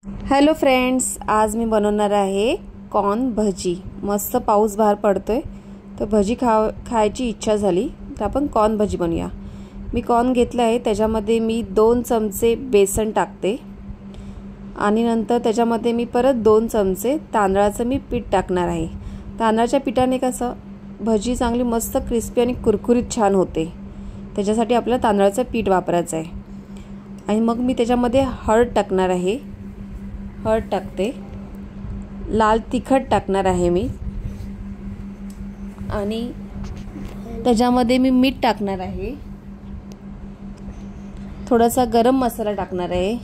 Hello friends, आज मी बनवणार आहे कॉर्न भजी। मस्त पाऊस बाहेर पडतोय तर भजी खायची इच्छा झाली तर आपण कॉर्न भजी बनवूया। मी कॉर्न घेतला आहे, त्याच्यामध्ये मी 2 चमचे बेसन टाकते आणि नंतर त्याच्यामध्ये मी परत 2 चमचे तांदळाचं मी पीठ टाकणार आहे। तांदळाच्या पिठाने कसं भजी चांगली मस्त क्रिस्पी आणि कुरकुरीत छान होते, त्याच्यासाठी आपल्याला तांदळाचं पीठ वापरायचं आहे। आणि मग मी त्याच्यामध्ये हळद टाकणार आहे, हळद टाकते, लाल तिखट टाकणार आहे मी, आणि त्याच्यामध्ये मी मीठ टाकणार आहे, थोडासा गरम मसाला टाकणार आहे,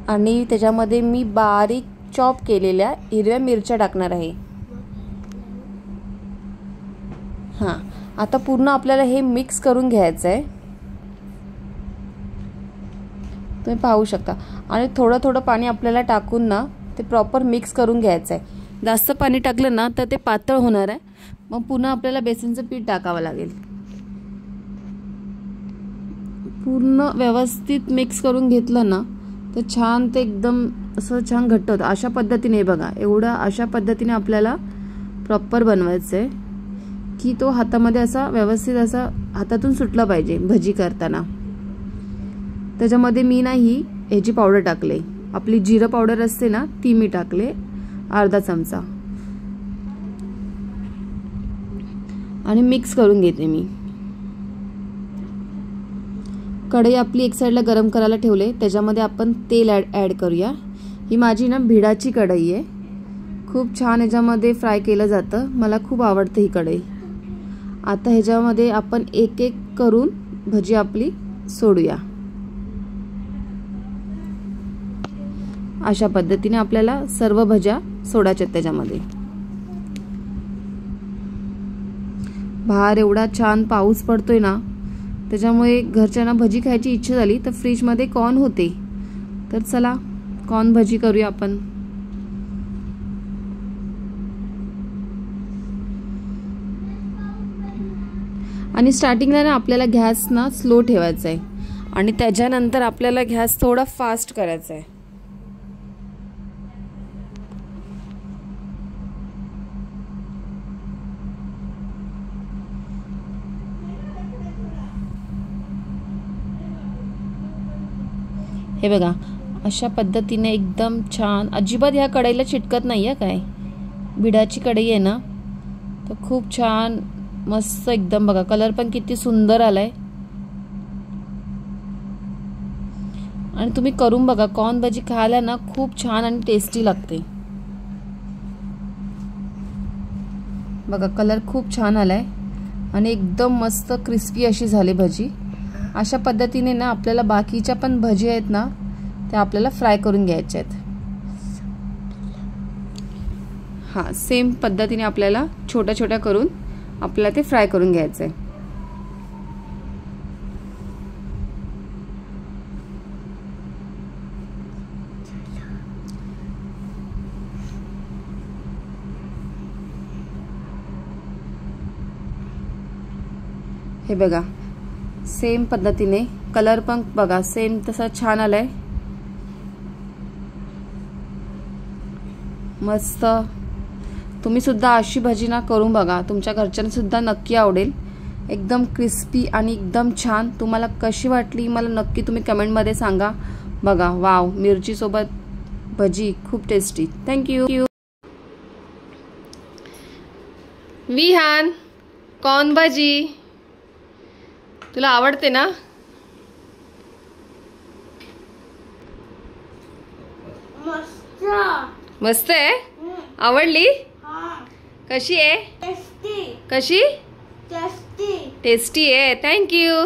आणि त्याच्यामध्ये मी बारीक चॉप केलेल्या हिरव्या मिरच्या टाकणार आहे। हां, आता पूर्ण आपल्याला हे मिक्स करून घ्यायचं आहे, तुम्ही पाहू शकता। आणि थोडं थोडं पाणी आपल्याला टाकून ना ते प्रॉपर मिक्स करून घ्यायचं आहे। जास्त पाणी टाकलं ना तर ते पातळ होणार आहे, मग पुन्हा आपल्याला बेसनचं पीठ टाकावं लागेल। पूर्ण व्यवस्थित मिक्स करून घेतलं ना तर छान ते एकदम असं छान घट्ट होतं। अशा पद्धतीने बघा, अशा पद्धतीने आपल्याला प्रॉपर बनवायचं आहे की तो हातामध्ये असा व्यवस्थित असा हातातून सुटला पाहिजे भजी करताना। त्याच्यामध्ये मी नाही ह्याची पावडर टाकले, आपली जिरा पावडर असते ना ती मी टाकले अर्धा चमचा, आणि मिक्स करून घेते मी। कढई आपली एक साईडला गरम करायला ठेवले, त्याच्यामध्ये आपण तेल ॲड करूया। ही माझी ना भिडाची कढई आहे, खूप छान ह्याच्यामध्ये फ्राय केलं जातं, मला खूप आवडते ही कढई। आता ह्याच्यामध्ये आपण एक एक करून भजी आपली सोडूया। अशा पद्धतीने आपल्याला सर्व भज्या सोडायच्या त्याच्यामध्ये। बाहेर एवढा छान पाऊस पडतोय ना, त्याच्यामुळे घरच्यांना भजी खायची इच्छा झाली तर फ्रीजमध्ये कॉर्न होते, तर चला कॉर्न भजी करूया आपण। आणि स्टार्टिंगला ना आपल्याला गॅस ना स्लो ठेवायचा आहे, आणि त्याच्यानंतर आपल्याला गॅस थोडा फास्ट करायचा आहे। हे बघा, अशा पद्धतीने एकदम छान, अजिबात ह्या कढईला चिटकत नाही आहे, काय भिडाची कढई आहे ना, तर खूप छान मस्त एकदम बघा, कलर पण किती सुंदर आलाय। आणि तुम्ही करून बघा, कॉर्न भजी खायला ना खूप छान आणि टेस्टी लागते। बघा कलर खूप छान आलाय आणि एकदम मस्त क्रिस्पी अशी झाली भजी। अशा पद्धतीने ना आपल्याला बाकीच्या पण भजी आहेत ना त्या आपल्याला फ्राय करून घ्यायच्या आहेत। हां, सेम पद्धतीने आपल्याला छोट्या छोट्या करून आपल्याला ते फ्राय करून घ्यायचं आहे। हे बघा, सेम पद्धतीने कलर पण बघा सेम तसा छान आलाय, मस्त। तुम्ही सुद्धा अशी भजी ना करून बघा, तुमच्या घरच्यांना सुद्धा नक्की आवडेल। एकदम क्रिस्पी आणि एकदम छान। तुम्हाला कशी वाटली मला नक्की तुम्ही कमेंटमध्ये सांगा। बघा, वाव, मिरची सोबत भजी खूप टेस्टी। थँक्यू। विहान, कॉर्न भजी तुला आवडते ना? मस्त आहे, आवडली? कशी आहे? टेस्टी आहे, थँक्यू।